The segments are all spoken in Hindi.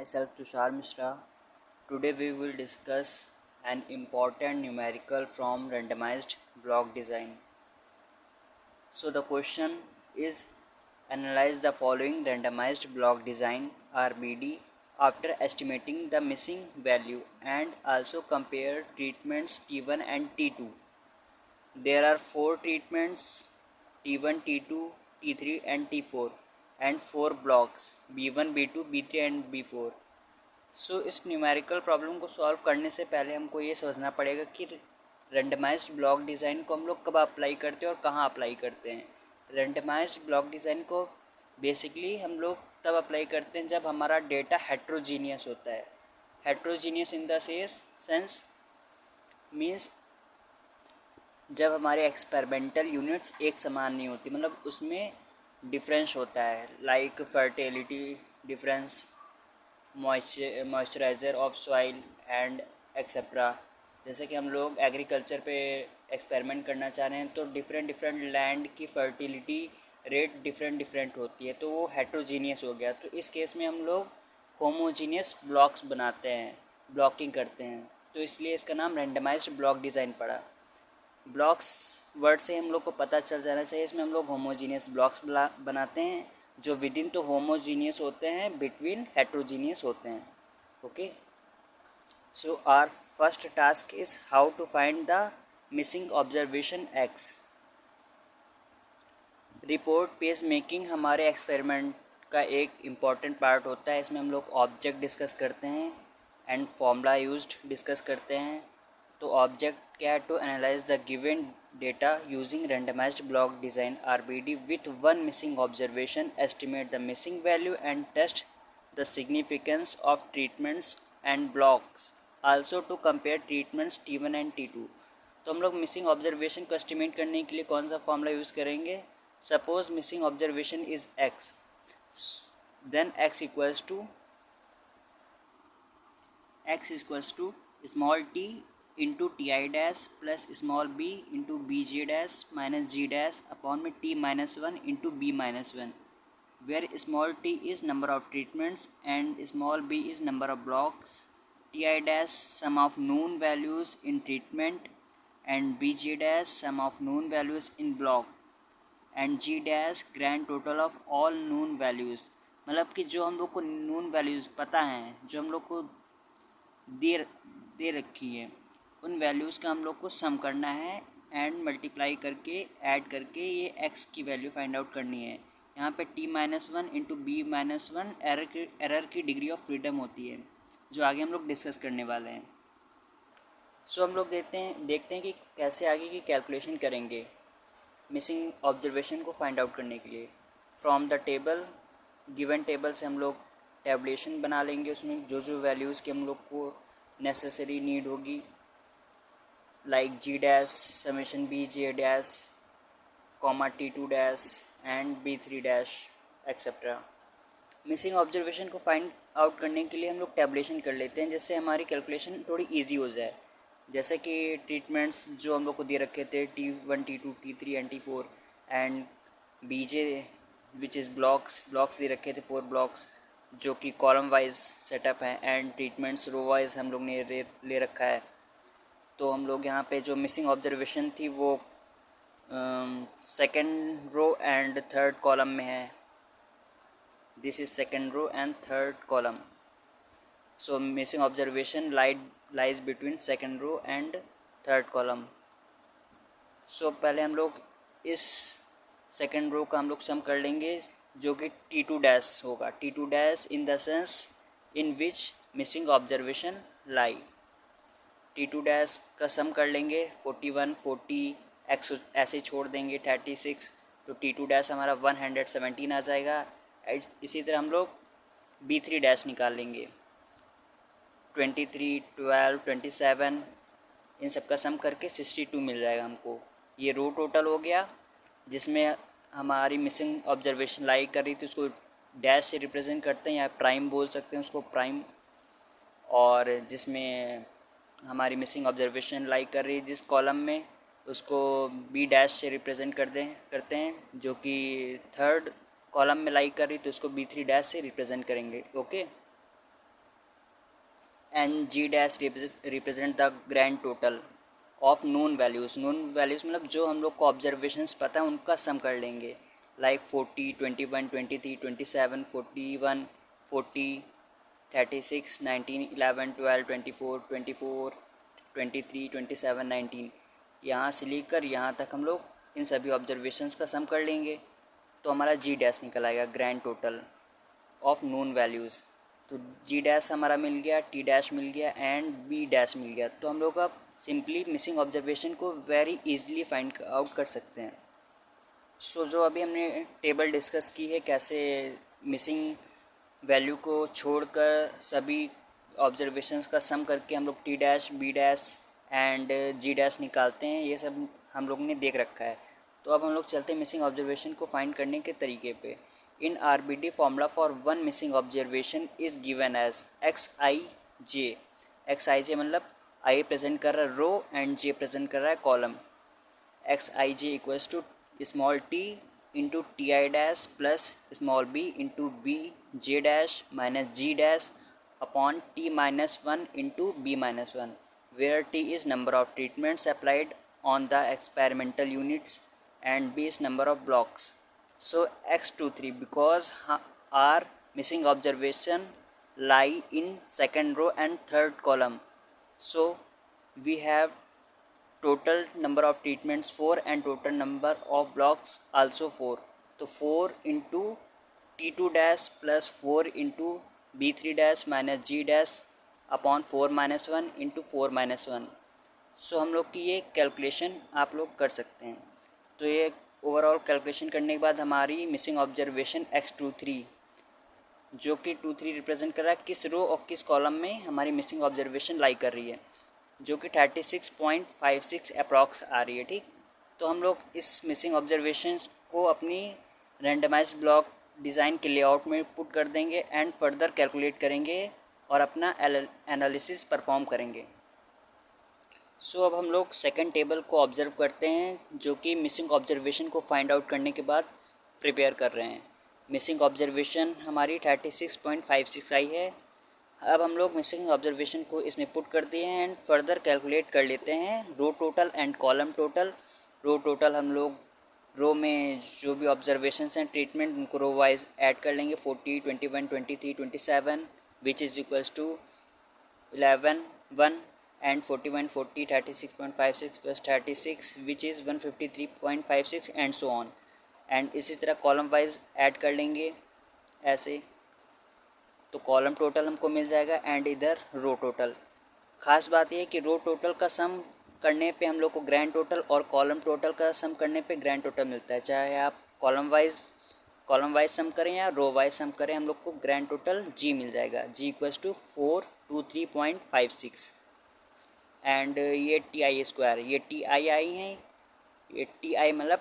Myself Tushar Mishra. Today we will discuss an important numerical from randomized block design. So the question is, analyze the following randomized block design RBD after estimating the missing value and also compare treatments T1 and T2. There are 4 treatments T1, T2, T3 and T4 and 4 blocks B1, B2, B3 and B4. सो इस न्यूमेरिकल प्रॉब्लम को सॉल्व करने से पहले हमको ये समझना पड़ेगा कि रेंडमाइज्ड ब्लॉक डिज़ाइन को हम लोग कब अप्लाई करते हैं और कहाँ अप्लाई करते हैं। रेंडमाइज्ड ब्लॉक डिज़ाइन को बेसिकली हम लोग तब अप्लाई करते हैं जब हमारा डेटा हेट्रोजीनियस होता है। Heterogeneous in the sense means जब हमारे एक्सपेरिमेंटल यूनिट्स एक समान नहीं होती, मतलब उसमें डिफरेंस होता है, like fertility difference, moisturiser of soil and etcetera. जैसे कि हम लोग एग्रीकल्चर पे एक्सपेरिमेंट करना चाह रहे हैं तो डिफरेंट लैंड की फर्टिलिटी रेट डिफरेंट होती है, तो वो हेट्रोजीनियस हो गया। तो इस केस में हम लोग होमोजीनियस ब्लॉक्स बनाते हैं, ब्लॉकिंग करते हैं, तो इसलिए इसका नाम रेंडमाइज्ड ब्लॉक डिज़ाइन पड़ा। ब्लॉक्स वर्ड से हम लोग को पता चल जाना चाहिए, इसमें हम लोग होमोजीनियस ब्लॉक्स बनाते हैं जो विद इन तो होमोजीनियस होते हैं, बिटवीन हेट्रोजीनियस होते हैं। Okay, so our first task is how to find the missing observation X. Report page making हमारे एक्सपेरिमेंट का एक इम्पॉर्टेंट पार्ट होता है। इसमें हम लोग ऑब्जेक्ट डिस्कस करते हैं एंड फॉर्मूला यूज्ड डिस्कस करते हैं। तो ऑब्जेक्ट क्या है? To analyse the given data using randomized block design RBD with one missing observation, estimate the missing value and test the significance of treatments and blocks, also to compare treatments T1 and T2। तो हम लोग मिसिंग ऑब्जर्वेशन को एस्टिमेट करने के लिए कौन सा फॉर्मूला यूज़ करेंगे? Suppose missing observation is x, then x equals to small t into T I dash plus small B into B J dash minus G dash upon में T minus one into B minus one, where small T is number of treatments and small B is number of blocks, T I dash sum of known values in treatment and B J dash sum of known values in block and G dash grand total of all known values. मतलब कि जो हम लोग को नोन वैल्यूज़ पता हैं, जो हम लोग को दे रखी है, उन वैल्यूज़ का हम लोग को सम करना है एंड मल्टीप्लाई करके ऐड करके ये x की वैल्यू फाइंड आउट करनी है। यहाँ पे t minus one into B minus one error की डिग्री ऑफ फ्रीडम होती है, जो आगे हम लोग डिस्कस करने वाले हैं। सो हम लोग देखते हैं कि कैसे आगे की कैलकुलेशन करेंगे मिसिंग ऑब्जर्वेशन को फाइंड आउट करने के लिए। From the table, given table से हम लोग टेबलेशन बना लेंगे, उसमें जो जो वैल्यूज़ की हम लोग को नेसेसरी नीड होगी, like g dash summation b j dash comma t2 dash and b3 dash etcetera. Missing observation को फाइंड आउट करने के लिए हम लोग टैबुलेशन कर लेते हैं, जिससे हमारी कैलकुलेशन थोड़ी इजी हो जाए। जैसे कि ट्रीटमेंट्स जो हम लोग को दे रखे थे T1, T2, T3 and T4 and BJ which is blocks दे रखे थे 4 ब्लॉक्स जो कि कॉलम वाइज सेटअप है, एंड ट्रीटमेंट्स रो वाइज हम लोग ने ले रखा है। तो हम लोग यहाँ पे जो मिसिंग ऑब्जर्वेशन थी वो second row and third column में है। This is second row and third column. So missing observation lies between second row and third column. So पहले हम लोग इस सेकेंड रो का हम लोग सम कर लेंगे, जो कि T2 डैश होगा। T2 dash in the sense in which missing observation lie. T2 dash का सम कर लेंगे 41, 40 एक्स ऐसे छोड़ देंगे 36, तो T2 डैश हमारा 117 आ जाएगा। इसी तरह हम लोग B3 डैश निकाल लेंगे 23, 12, 27, इन सब का सम करके 62 मिल जाएगा हमको। ये रो टोटल हो गया, जिसमें हमारी मिसिंग ऑब्जर्वेशन लाई कर रही थी उसको डैश से रिप्रेजेंट करते हैं या प्राइम बोल सकते हैं उसको, प्राइम। और जिसमें हमारी मिसिंग ऑब्जर्वेशन लाई कर रही है जिस कॉलम में, उसको बी डैश से रिप्रेजेंट करते हैं, जो कि थर्ड कॉलम में लाई कर रही तो उसको B3 डैश से रिप्रेजेंट करेंगे। Okay, and G dash represent the grand total of known values. Known values मतलब जो हम लोग को ऑब्जर्वेशंस पता है उनका सम कर लेंगे, लाइक 40, 21, 23, 27, 41, 40, 36, 19, 11, 12, 24, 24, 23, 27, 19, यहाँ से लेकर यहाँ तक हम लोग इन सभी ऑब्जर्वेशंस का सम कर लेंगे तो हमारा जी डैश निकल आएगा, grand total of known values. तो जी डैश हमारा मिल गया, टी डैश मिल गया एंड बी डैश मिल गया। तो हम लोग अब सिंपली मिसिंग ऑब्जर्वेशन को वेरी इजीली फाइंड आउट कर सकते हैं। सो जो अभी हमने टेबल डिस्कस की है कैसे मिसिंग वैल्यू को छोड़कर सभी ऑब्जर्वेशंस का सम करके हम लोग T dash, B dash and G dash निकालते हैं, ये सब हम लोग ने देख रखा है। तो अब हम लोग चलते हैं मिसिंग ऑब्जर्वेशन को फाइंड करने के तरीके पे। In RBD formula for one missing observation is given as XIJ। XIJ मतलब आई प्रेजेंट कर रहा है रो एंड जे प्रेजेंट कर रहा है column. XIJ equals to small t into T I dash plus small b into B J dash minus G dash upon t minus one into B minus one, where t is number of treatments applied on the experimental units and b is number of blocks. So x23 because our missing observation lie in second row and third column. So we have total number of treatments 4 and total number of blocks also 4. तो 4 into T2 dash plus 4 into B3 dash minus G dash upon 4 minus 1 into 4 minus 1। सो हम लोग की ये कैलकुलेशन आप लोग कर सकते हैं। तो ये ओवरऑल कैलकुलेशन करने के बाद हमारी मिसिंग ऑब्जर्वेशन x23 जो कि 23 रिप्रेजेंट कर रहा है किस रो और किस कॉलम में हमारी मिसिंग ऑब्जर्वेशन लाई कर रही है, जो कि 36.56 अप्रॉक्स आ रही है। ठीक, तो हम लोग इस मिसिंग ऑब्जर्वेशन को अपनी रैंडमाइज ब्लॉक डिज़ाइन के लेआउट में पुट कर देंगे एंड फर्दर कैलकुलेट करेंगे और अपना एनालिसिस परफॉर्म करेंगे। सो अब हम लोग सेकंड टेबल को ऑब्जर्व करते हैं जो कि मिसिंग ऑब्जर्वेशन को फाइंड आउट करने के बाद प्रिपेयर कर रहे हैं। मिसिंग ऑब्जर्वेशन हमारी 36.56 आई है। अब हम लोग मिसिंग ऑब्जर्वेशन को इसमें पुट कर दिए हैं एंड फर्दर कैलकुलेट कर लेते हैं row total and column total. Row total हम लोग रो में जो भी ऑब्जर्वेशंस हैं ट्रीटमेंट उनको रो वाइज ऐड कर लेंगे, 40, 21, 23, 27 which is equals to 11, 1 and 41, 40, 36.56 plus 36 which is 153.56 and so on. And इसी तरह कॉलम वाइज ऐड कर लेंगे ऐसे, तो कॉलम टोटल हमको मिल जाएगा एंड इधर रो टोटल। ख़ास बात यह है कि रो टोटल का सम करने पे हम लोग को ग्रैंड टोटल और कॉलम टोटल का सम करने पे ग्रैंड टोटल मिलता है, चाहे आप कॉलम वाइज सम करें या रो वाइज सम करें, हम लोग को ग्रैंड टोटल जी मिल जाएगा, जी इक्वल्स टू 423.56। एंड ये टी आई स्क्वायर, ये टी आई है, ये टी आई मतलब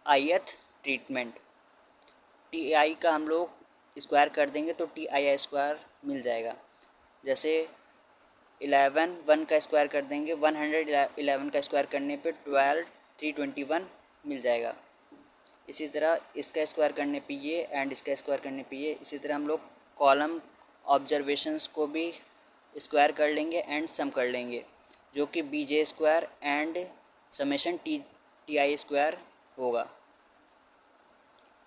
आईएथ ट्रीटमेंट, टी आई का हम लोग स्क्वायर कर देंगे तो टी आई स्क्वायर मिल जाएगा। जैसे 11 1 का स्क्वायर कर देंगे, 111 का स्क्वायर करने पे 12,321 मिल जाएगा। इसी तरह इसका स्क्वायर करने पे ये एंड इसका स्क्वायर करने पे ये। इसी तरह हम लोग कॉलम ऑब्जर्वेशंस को भी स्क्वायर कर लेंगे एंड सम कर लेंगे, जो कि B J square and summation T I square होगा।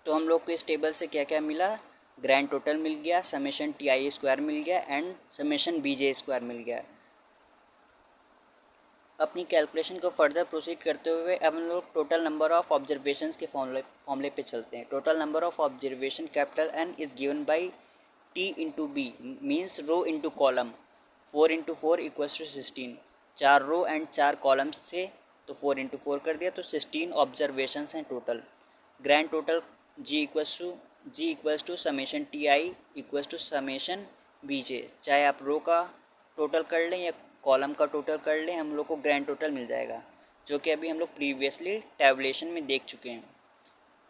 तो हम लोग को इस टेबल से क्या क्या मिला, ग्रैंड टोटल मिल गया, समेशन टी आई स्क्वायर मिल गया and summation B J square मिल गया। अपनी कैलकुलेशन को फर्दर प्रोसीड करते हुए अब हम लोग टोटल नंबर ऑफ ऑब्जर्वेशंस के फॉर्मूले पे चलते हैं। Total number of observation capital N is given by T into B means row into column. 4 into 4 equals to 16, 4 row and 4 columns थे तो 4 इंटू 4 कर दिया तो 16 ऑब्जर्वेशंस हैं total. Grand total G equals to summation T I equals to summation B J, चाहे आप रो का टोटल कर लें या कॉलम का टोटल कर लें, हम लोग को ग्रैंड टोटल मिल जाएगा, जो कि अभी हम लोग प्रीवियसली टैबुलेशन में देख चुके हैं।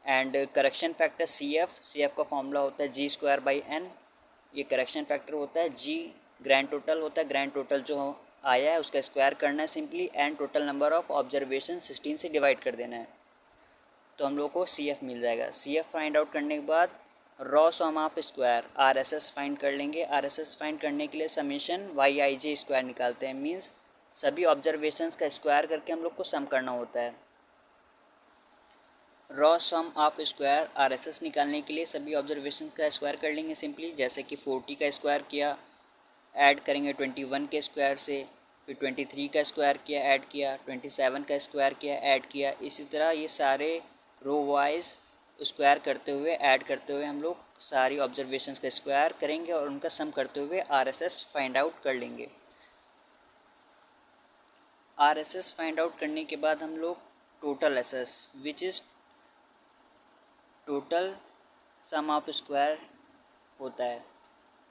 And correction factor C F का फॉर्मूला होता है जी स्क्वायर बाई एन, ये करेक्शन फैक्टर होता है। जी ग्रैंड टोटल होता है, ग्रैंड टोटल जो आया है उसका स्क्वायर करना है simply and total number of observation 16 से डिवाइड कर देना है, तो हम लोग को सी एफ मिल जाएगा। सी एफ फाइंड आउट करने के बाद raw sum of square are S S find कर लेंगे। आर एस एस फाइंड करने के लिए समीशन वाई आई जे स्क्वायर निकालते हैं, मीन्स सभी ऑब्जर्वेशंस का स्क्वायर करके हम लोग को सम करना होता है। Raw sum of square are S S निकालने के लिए सभी ऑब्जर्वेशंस का स्क्वायर कर लेंगे सिंपली, जैसे कि 40 का स्क्वायर किया, ऐड करेंगे 21 के स्क्वायर से, फिर 23 का स्क्वायर किया, ऐड किया, 27 का स्क्वायर किया, ऐड किया। इसी तरह ये सारे रो वाइज स्क्वायर करते हुए, ऐड करते हुए हम लोग सारी ऑब्जर्वेशंस का स्क्वायर करेंगे और उनका सम करते हुए R S S find out कर लेंगे। R S S find out करने के बाद हम लोग total S S which is total sum of square होता है।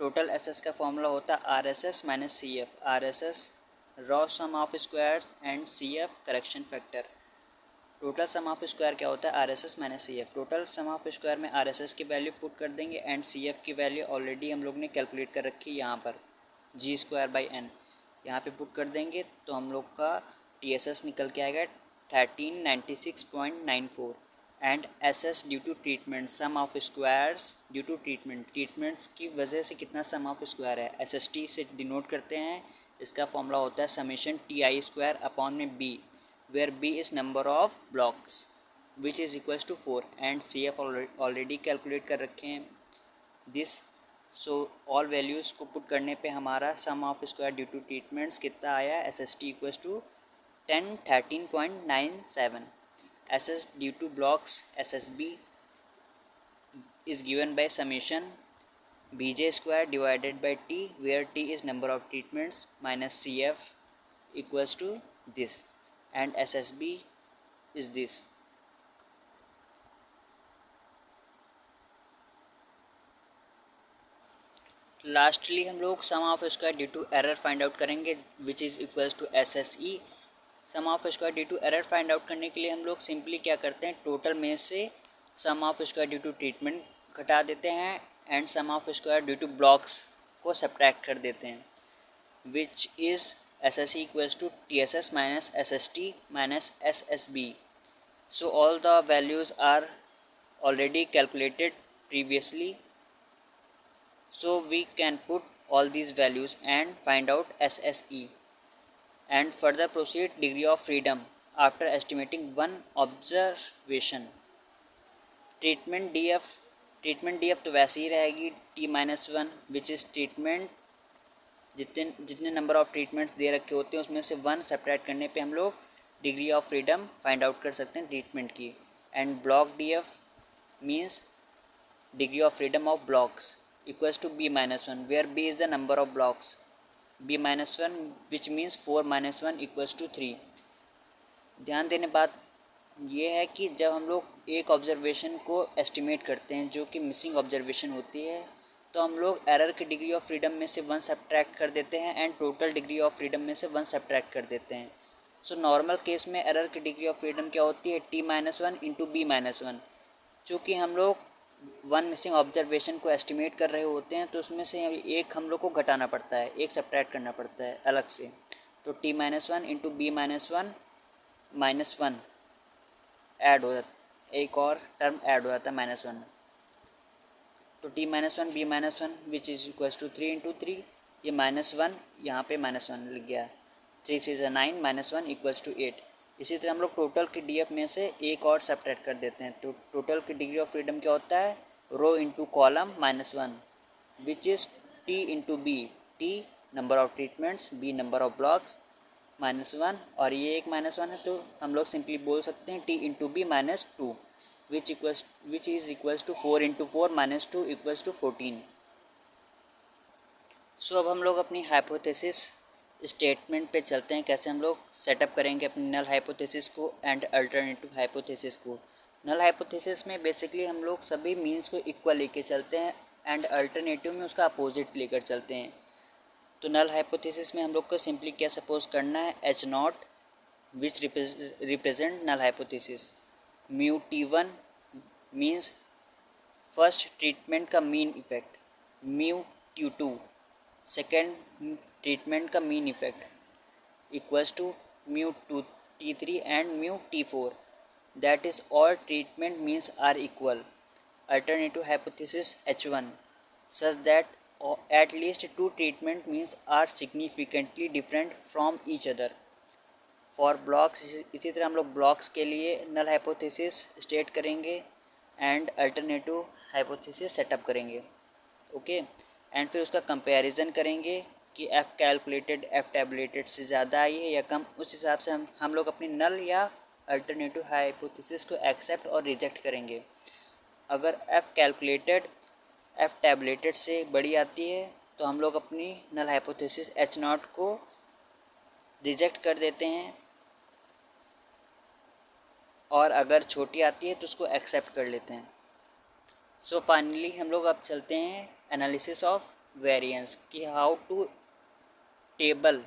टोटल एस एस का फॉर्मूला होता है R S S minus C F. R S S raw sum of squares and C F correction factor. Total sum of square क्या होता है? R S S minus C F. Total sum of square में आर एस एस की वैल्यू पुट कर देंगे एंड सी एफ की वैल्यू ऑलरेडी हम लोग ने कैलकुलेट कर रखी है यहाँ पर, जी स्क्वायर बाई एन। यहाँ पे पुट कर देंगे तो हम लोग का टी एस एस निकल के आएगा 1396.94 and S S due to treatment sum of squares due to treatments की वजह से कितना सम ऑफ स्क्वायर है, एस एस टी से डिनोट करते हैं। इसका फॉर्मूला होता है summation T I square upon में B, where B is number of blocks which is equals to 4 and CF already calculate कर रखे हैं this। so all values को पुट करने पे हमारा sum of square due to treatments कितना आया? SST equals to 1013.97। SS due to blocks SSB is given by summation BJ square divided by T, where T is number of treatments minus CF equals to this and SSB is this। Lastly हम लोग sum of square due to error find out करेंगे which is equals to SSE। Sum of square due to error find out करने के लिए हम लोग सिंपली क्या करते हैं, टोटल में से sum of square due to treatment घटा देते हैं and sum of square due to blocks को सब्ट्रैक्ट कर देते हैं, which is SSE equals to TSS minus SST minus SSB। So all the values are already calculated previously, so we can put all these values and find out SSE and further proceed degree of freedom after estimating one observation। Treatment DF तो वैसे ही रहेगी T-1 विच इज़ ट्रीटमेंट, जितने नंबर ऑफ़ ट्रीटमेंट्स दे रखे होते हैं उसमें से 1 सब्ट्रैक्ट करने पे हम लोग degree of freedom find out कर सकते हैं ट्रीटमेंट की। And block DF means degree of freedom of blocks equals to B-1 where B is the number of blocks, B-1 which means 4-1 equals to 3। ध्यान देने बात ये है कि जब हम लोग एक ऑब्जर्वेशन को एस्टिमेट करते हैं जो कि मिसिंग ऑब्जर्वेशन होती है, तो हम लोग एरर की डिग्री ऑफ फ्रीडम में से 1 सब्ट्रैक्ट कर देते हैं and total degree of freedom में से 1 सब्ट्रैक्ट कर देते हैं। सो नॉर्मल केस में एरर की डिग्री ऑफ फ्रीडम क्या होती है? T-1 into B-1। चूँकि हम लोग 1 मिसिंग ऑब्जर्वेशन को एस्टिमेट कर रहे होते हैं तो उसमें से एक हम लोग को घटाना पड़ता है, एक सब्ट्रैक्ट करना पड़ता है अलग से। तो T-1 इंटू B-1 -1 ऐड हो जाता है, एक और टर्म ऐड हो जाता है -1। तो T-1 B-1 which is equals to 3 into 3, ये -1 यहाँ पे -1 लिख गया, 3 3 9 -1 इक्वल्स टू 8। इसी तरह हम लोग टोटल की DF में से एक और सब्ट्रैक्ट कर देते हैं। तो टोटल की डिग्री ऑफ फ्रीडम क्या होता है? Row into column -1 which is T into B, T number of treatments, B number of blocks -1 और ये एक -1 है तो हम लोग सिंपली बोल सकते हैं T into B -2 which is equals to 4 into 4 -2 equals to 14। So अब हम लोग अपनी हाइपोथेसिस स्टेटमेंट पे चलते हैं, कैसे हम लोग सेटअप करेंगे अपनी नल हाइपोथेसिस को एंड अल्टरनेटिव हाइपोथेसिस को। नल हाइपोथेसिस में बेसिकली हम लोग सभी मीन्स को इक्वल लेके चलते हैं एंड अल्टरनेटिव में उसका अपोजिट लेकर चलते हैं। तो नल हाइपोथेसिस में हम लोग को सिंपली क्या सपोज करना है, H0 which represent null hypothesis, mu T1 means first treatment का mean effect, mu T2 second treatment का mean effect equals to mu T3 and mu T4, that is all treatment means are equal. alternative hypothesis H1 such that at least two treatment means are significantly different from each other. For blocks इसी तरह हम लोग ब्लॉक्स के लिए नल हाइपोथेसिस स्टेट करेंगे एंड अल्टरनेटिव हाइपोथेसिस सेटअप करेंगे. ओके, एंड फिर उसका कंपैरिजन करेंगे कि एफ़ कैलकुलेटेड एफ़ टैबुलेटेड से ज़्यादा आई है या कम. उस हिसाब से हम लोग अपनी नल या अल्टरनेटिव हाइपोथेसिस को एक्सेप्ट और रिजेक्ट करेंगे. अगर एफ़ कैलकुलेटेड एफ़ टैबुलेटेड से बड़ी आती है तो हम लोग अपनी नल हाइपोथेसिस एच नॉट को रिजेक्ट कर देते हैं, और अगर छोटी आती है तो उसको एक्सेप्ट कर लेते हैं. सो फाइनली हम लोग अब चलते हैं एनालिसिस ऑफ वेरिएंस कि how to table.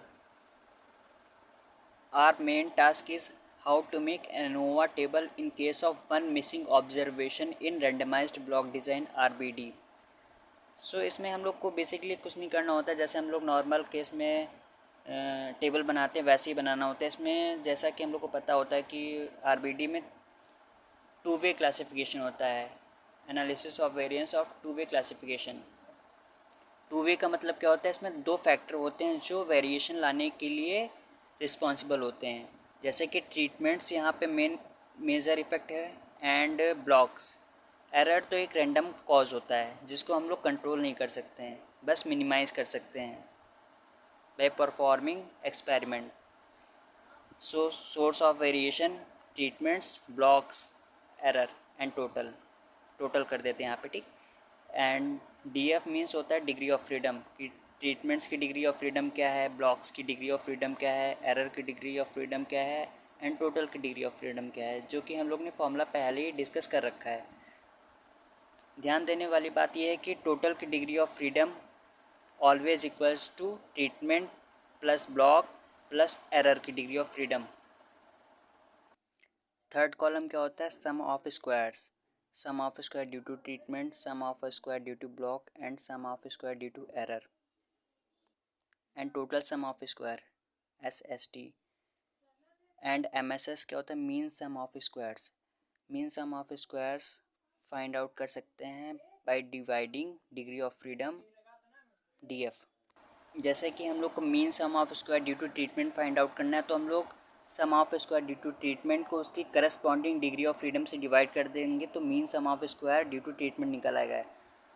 Our main task is how to make ANOVA table in case of one missing observation in randomised block design RBD. So इसमें हम लोग को बेसिकली कुछ नहीं करना होता है. जैसे हम लोग नॉर्मल केस में टेबल बनाते हैं वैसे ही बनाना होता है. इसमें जैसा कि हम लोग को पता होता है कि RBD में टू वे क्लासिफिकेशन होता है. Analysis of variance of two way classification. Two way का मतलब क्या होता है, इसमें दो फैक्टर होते हैं जो वेरिएशन लाने के लिए रिस्पॉन्सिबल होते हैं. जैसे कि ट्रीटमेंट्स यहाँ पे मेजर इफेक्ट है एंड ब्लॉक्स. एरर तो एक रैंडम कॉज होता है जिसको हम लोग कंट्रोल नहीं कर सकते हैं, बस मिनिमाइज़ कर सकते हैं by performing experiment. So source of variation treatments blocks error and total कर देते हैं यहाँ पे. ठीक. एंड DF मीन्स होता है डिग्री ऑफ फ्रीडम कि ट्रीटमेंट्स की डिग्री ऑफ फ्रीडम क्या है, ब्लॉक्स की डिग्री ऑफ फ्रीडम क्या है, एरर की डिग्री ऑफ फ्रीडम क्या है एंड टोटल की डिग्री ऑफ फ्रीडम क्या है, जो कि हम लोग ने फॉर्मूला पहले ही डिस्कस कर रखा है. ध्यान देने वाली बात यह है कि टोटल की degree of freedom always equals to treatment plus block plus error की degree of freedom. Third column क्या होता है, sum of squares. Sum of square due to treatment, sum of square due to block and sum of square due to error and total sum of square SST. And MSS क्या होता है, mean sum of squares. Mean sum of squares find out कर सकते हैं bye dividing degree of freedom DF. जैसे कि हम लोग को mean sum of square due to treatment find out करना है तो हम लोग sum of square due to treatment को उसकी करस्पॉन्डिंग डिग्री ऑफ फ्रीडम से डिवाइड कर देंगे तो mean sum of square due to treatment निकल आएगा.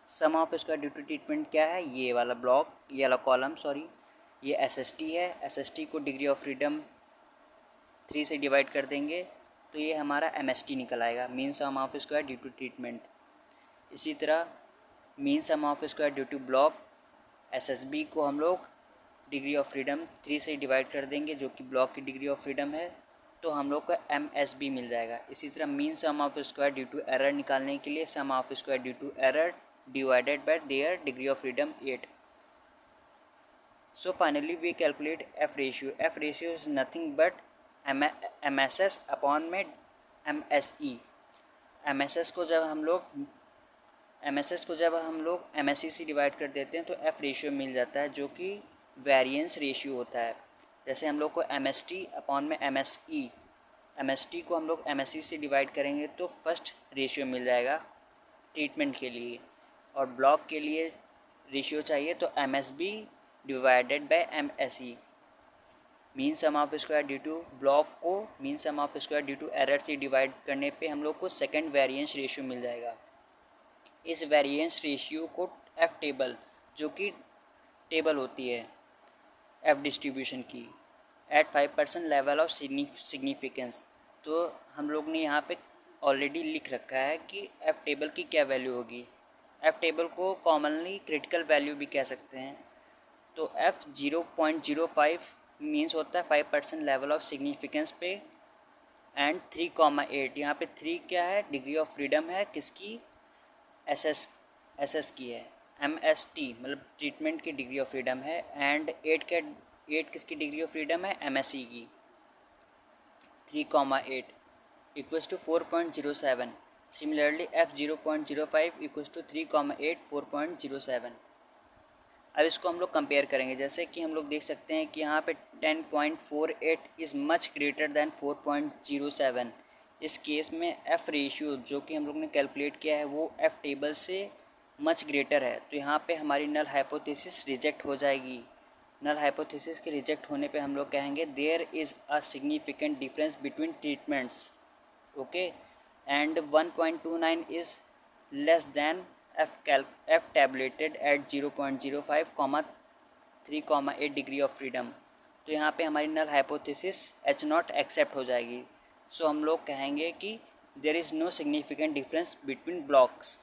Sum of square due to treatment क्या है, ये वाला ब्लॉक, ये वाला कॉलम सॉरी, ये SST है. SST को डिग्री ऑफ फ्रीडम 3 से डिवाइड कर देंगे तो ये हमारा MST निकल आएगा, mean sum of square due to treatment. इसी तरह mean sum of square due to block SSB को हम लोग डिग्री ऑफ फ्रीडम 3 से डिवाइड कर देंगे जो कि ब्लॉक की डिग्री ऑफ फ्रीडम है, तो हम लोग को MSB मिल जाएगा. इसी तरह mean sum of square due to error निकालने के लिए sum of square due to error divided by their degree of freedom 8. So finally we calculate F ratio. F ratio is nothing but MSS upon में MSE. MSS को जब हम लोग MSE से डिवाइड कर देते हैं तो F रेशियो मिल जाता है जो कि वेरिएंस रेशियो होता है. जैसे हम लोग को MST अपॉन में MSE, MST को हम लोग MSE से डिवाइड करेंगे तो फर्स्ट रेशियो मिल जाएगा ट्रीटमेंट के लिए, और ब्लॉक के लिए रेशियो चाहिए तो MSB divided by MSE. Mean sum of square due to block को mean sum of square due to error से डिवाइड करने पे हम लोग को सेकंड वेरिएंस रेशियो मिल जाएगा. इस वेरिएंस रेशियो को F टेबल, जो कि टेबल होती है F डिस्ट्रीब्यूशन की, एट 5% लेवल ऑफ सिग्निफिकेंस, तो हम लोग ने यहाँ पे ऑलरेडी लिख रखा है कि F टेबल की क्या वैल्यू होगी. F टेबल को कॉमनली क्रिटिकल वैल्यू भी कह सकते हैं. तो F 0.05 मीन्स होता है 5% लेवल ऑफ सिग्निफिकेंस पे, एंड 3,8 यहाँ पे 3 क्या है, डिग्री ऑफ फ्रीडम है किसकी, SS की है. MST मतलब ट्रीटमेंट की डिग्री ऑफ फ्रीडम है, एंड 8 किसकी डिग्री ऑफ फ्रीडम है, MSE की. 3,8 equals to 4.07. Similarly F 0.05 equals to 3,8 4.07. अब इसको हम लोग कंपेयर करेंगे. जैसे कि हम लोग देख सकते हैं कि यहाँ पे 10.48 इज़ मच ग्रेटर दैन 4.07. इस केस में एफ़ रेशियो जो कि हम लोग ने कैलकुलेट किया है वो एफ़ टेबल से मच ग्रेटर है, तो यहाँ पे हमारी नल हाइपोथेसिस रिजेक्ट हो जाएगी। नल हाइपोथेसिस के रिजेक्ट होने पे हम लोग कहेंगे there is a significant difference between treatments, okay, and 1.29 is less than F tabulated at 0.05, 3, 8 degree of freedom. तो यहाँ पे हमारी null hypothesis H not accept हो जाएगी। सो हम लोग कहेंगे कि there is no significant difference between blocks.